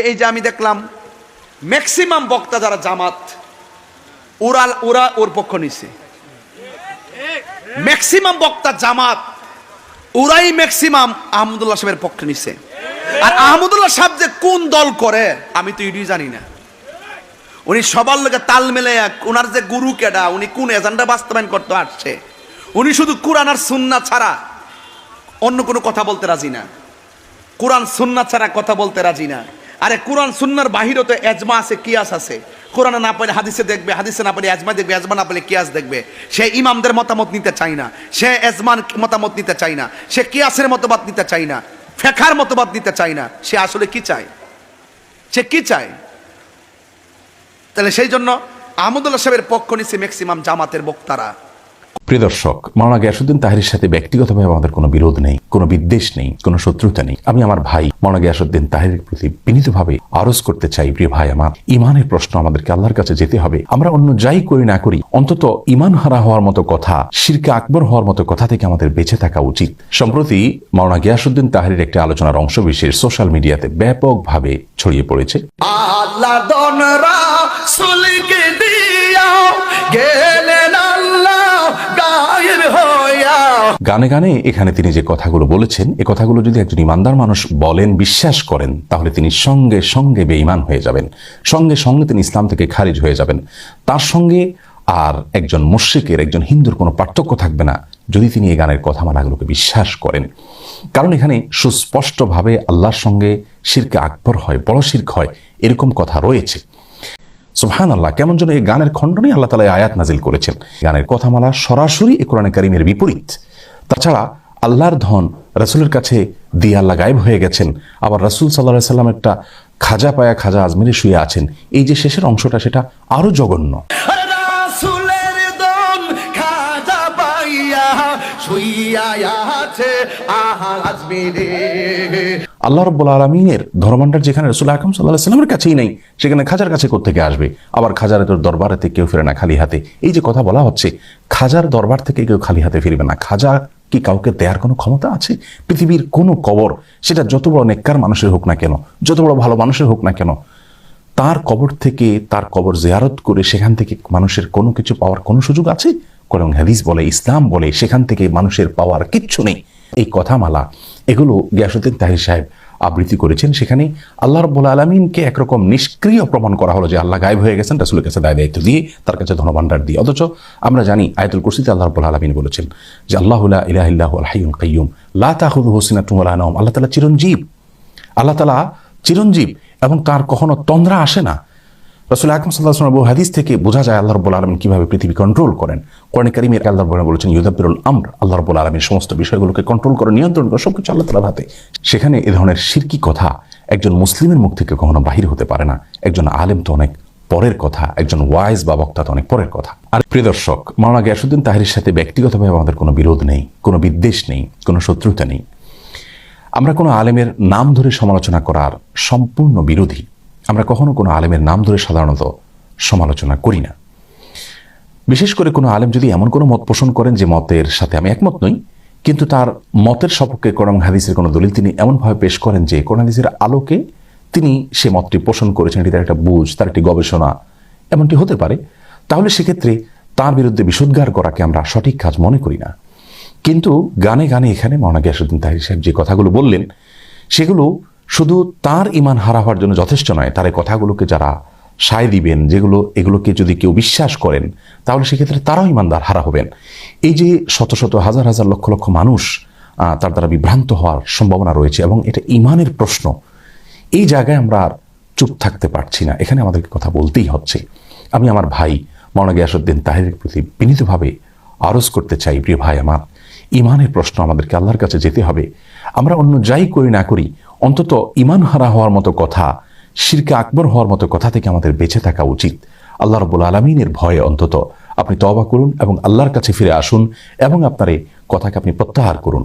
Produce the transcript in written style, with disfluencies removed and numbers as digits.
এই যে আমি দেখলাম ম্যাক্সিমাম বক্তা যারা জামাত ওরা ওর পক্ষ নিছে। ম্যাক্সিমাম বক্তা জামাত ওরাই ম্যাক্সিমাম আহমদুল্লাহ সাহেবের পক্ষে নিছে। আর আহমদুল্লাহ সাহেব যে কোন দল করে আমি তো এটাই জানি না। উনি সবার লোকে তাল মেলে ওনার যে গুরু কেডা, উনি কোন এজেন্ডা বাস্তবায়ন করতে আসছে, উনি শুধু কোরআন আর সুন্নাহ ছাড়া অন্য কোনো কথা বলতে রাজি না। কোরআন সুন্নাহ ছাড়া কথা বলতে রাজি না। আরে কোরআন সুন্নাহর বাহিরে তো এজমা আছে, কিয়াস আছে। কোরআনে না পেলে হাদিসে দেখবে, হাদিসে না পেলে এজমা দেখবে, এজমা না পেলে কিয়াস দেখবে। সে ইমামদের মতামত নিতে চায় না, সে এজমান মতামত নিতে চায় না, সে কিয়াসের মতবাদ নিতে চায় না, ফেকার মতবাদ নিতে চায় না। সে আসলে কি চায়? সে কি চায়? তাহলে সেই জন্য আহমদুল্লাহ সাহেবের পক্ষ নিচ্ছে ম্যাক্সিমাম জামাতের বক্তারা। প্রিয় দর্শক, মাওলানা গিয়াসউদ্দিন তাহেরীর সাথে ব্যক্তিগতভাবে আমাদের কোনো বিরোধ নেই, কোনো বিদ্বেষ নেই, কোনো শত্রুতা নেই। আমি আমার ভাই মাওলানা গিয়াসউদ্দিন তাহেরীর প্রতি বিনীতভাবে আরজ করতে চাই, প্রিয় ভাই আমার, ইমানের প্রশ্ন আমাদেরকে আল্লাহর কাছে যেতে হবে। আমরা অন্য যাই করি না করি, অন্তত ইমান হারা হওয়ার মতো কথা, শিরকে আকবর হওয়ার মতো কথা থেকে আমাদের বেঁচে থাকা উচিত। সম্প্রতি মাওলানা গিয়াসউদ্দিন তাহেরীর একটি আলোচনার অংশ বিশেষ সোশ্যাল মিডিয়াতে ব্যাপকভাবে ছড়িয়ে পড়েছে। আল্লাহ দনরা সুলকে দিয়া গেলেন আল্লাহ গায়ের হইয়া। গানে গানে এখানে তিনি যে কথাগুলো বলেছেন, এই কথাগুলো যদি একজন ইমানদার মানুষ বলেন, বিশ্বাস করেন, তাহলে তিনি সঙ্গে সঙ্গে বেঈমান হয়ে যাবেন, সঙ্গে সঙ্গে তিনি ইসলাম থেকে খারিজ হয়ে যাবেন। তার সঙ্গে আর একজন মুশরিকের, একজন হিন্দুর কোনো পার্থক্য থাকবে না যদি তিনি এই গানের কথামালাগুলোকে বিশ্বাস করেন। কারণ এখানে সুস্পষ্টভাবে আল্লাহর সঙ্গে শিরকে আকবর হয়, বড় শিরক হয়, এরকম কথা রয়েছে। সুবহানাল্লাহ, কেমন যেন এই গানের খণ্ডনে আল্লাহ তাআলা আয়াত নাজিল করেছেন। গানের কথামালা সরাসরি এই কোরআনে কারীমের বিপরীত। তাছাড়া আল্লাহর ধন রাসূলের কাছে দিয়ে আল্লাহ গায়েব হয়ে গেছেন, আবার রাসূল সাল্লাল্লাহু আলাইহি ওয়াসাল্লাম একটা খাজা পায়া খাজা আজমিরে শুয়ে আছেন। এই যে শেষের অংশটা, সেটা আরো জঘন্য। আল্লাহ রাব্বুল আলামিনের ধর্মভান্ডার যেখানে রাসূল আকরাম সাল্লাল্লাহু আলাইহি ওয়াসাল্লামের কাছেই নাই, সেখানে খাজার কাছে কোত্থেকে আসবে? আবার খাজার তোর দরবারেতে কেউ ফিরে না খালি হাতে। এই যে কথা বলা হচ্ছে, খাজার দরবার থেকে কেউ খালি হাতে ফিরবে না। খাজা কি কাউকে দেওয়ার কোনো ক্ষমতা আছে? পৃথিবীর কোনো কবর, সেটা যত বড় নেককার মানুষের হোক না কেন, যত বড় ভালো মানুষের হোক না কেন, তার কবর থেকে, তার কবর জিয়ারত করে সেখান থেকে মানুষের কোনো কিছু পাওয়ার কোনো সুযোগ আছে? কোরআন হাদিস বলে, ইসলাম বলে, সেখান থেকে মানুষের পাওয়ার কিচ্ছু নেই। এই কথামালা এগুলো গিয়াসউদ্দিন তাহেরী সাহেব আবৃত্তি করেছেন। সেখানে আল্লাহ রাব্বুল আলামিনকে একরকম নিষ্ক্রিয় প্রমাণ করা হলো যে আল্লাহ গায়েব হয়ে গেছেন রাসূলের কাছে দায়িত্ব দিয়ে, তার কাছে ধনভাণ্ডার দিয়ে। অথচ আমরা জানি আয়াতুল কুরসিতে আল্লাহ রাব্বুল আলামিন বলেছেন যে আল্লাহু লা ইলাহা ইল্লা হুয়াল হাইয়ুল কাইয়্যুম লা তাখুযুহু সিনাতুন ওয়ালা নাওম। আল্লাহ তাআলা চিরঞ্জীব, আল্লাহ তাআলা চিরঞ্জীব এবং তার কখনো তন্দ্রা আসে না। রাসূল আকরাম সাল্লাল্লাহু আলাইহি ওয়াসাল্লাম হাদিস থেকে বোঝা যায় আল্লাহ রাব্বুল আলামিন কিভাবে পৃথিবী কন্ট্রোল করেন। কোরআনে কারীমে আল্লাহ রাব্বুল আলামিন বলেছেন ইউদাব্বিরুল আমর, আল্লাহ রাব্বুল আলামিন সমস্ত বিষয়গুলোকে কন্ট্রোল করে, নিয়ন্ত্রণ করে, সবকিছু আল্লাহ তাআলার হাতে। সেখানে এ ধরনের শিরকি কথা একজন মুসলিমের মুখ থেকে কখনো বাহির হতে পারে না। একজন আলেম তো অনেক পরের কথা, একজন ওয়াইজ বা বক্তা তো অনেক পরের কথা। আর প্রিয় দর্শক, মাওলানা গিয়াসউদ্দিন তাহেরীর সাথে ব্যক্তিগতভাবে আমাদের কোনো বিরোধ নেই, কোনো বিদ্বেষ নেই, কোনো শত্রুতা নেই। আমরা কোনো আলেমের নাম ধরে সমালোচনা করার সম্পূর্ণ বিরোধী। আমরা কখনো কোনো আলেমের নাম ধরে সাধারণত সমালোচনা করি না। বিশেষ করে কোনো আলেম যদি এমন কোনো মত পোষণ করেন যে মতের সাথে আমি একমত নই, কিন্তু তার মতের সপক্ষে কোরআন হাদিসের কোনো দলিল তিনি এমনভাবে পেশ করেন যে কোরআন হাদিসের আলোকে তিনি সে মতটি পোষণ করেছেন, এটি তার একটা বুঝ, তার একটি গবেষণা, এমনটি হতে পারে, তাহলে সেক্ষেত্রে তার বিরুদ্ধে বিষোদ্গার করাকে আমরা সঠিক কাজ মনে করি না। কিন্তু গানে গানে এখানে মাওলানা গিয়াসউদ্দিন তাহেরী সাহেব যে কথাগুলো বললেন, সেগুলো শুধু তার ইমান হারা হওয়ার জন্য যথেষ্ট নয়। তার এই কথাগুলোকে যারা সায় দিবেন, এগুলোকে যদি কেউ বিশ্বাস করেন, তাহলে সেক্ষেত্রে তারাও ইমানদার হারা হবেন। এই যে শত শত হাজার হাজার লক্ষ লক্ষ মানুষ তার দ্বারা বিভ্রান্ত হওয়ার সম্ভাবনা রয়েছে এবং এটা ইমানের প্রশ্ন। এই জায়গায় আমরা আর চুপ থাকতে পারছি না, এখানে আমাদেরকে কথা বলতেই হচ্ছে। আমি আমার ভাই মাওলানা গিয়াসউদ্দিন তাহেরীর প্রতি বিনীতভাবে আরজ করতে চাই, প্রিয় ভাই আমার, ইমানের প্রশ্ন আমাদেরকে আল্লাহর কাছে যেতে হবে। আমরা অন্য যাই করি না করি, অন্তত ইমান হারা হওয়ার মতো কথা, শিরকে আকবর হওয়ার মতো কথা থেকে আমাদের বেঁচে থাকা উচিত। আল্লাহ রাব্বুল আলামিনের ভয়ে অন্তত আপনি তওবা করুন এবং আল্লাহর কাছে ফিরে আসুন এবং আপনার এই কথাকে আপনি প্রত্যাহার করুন।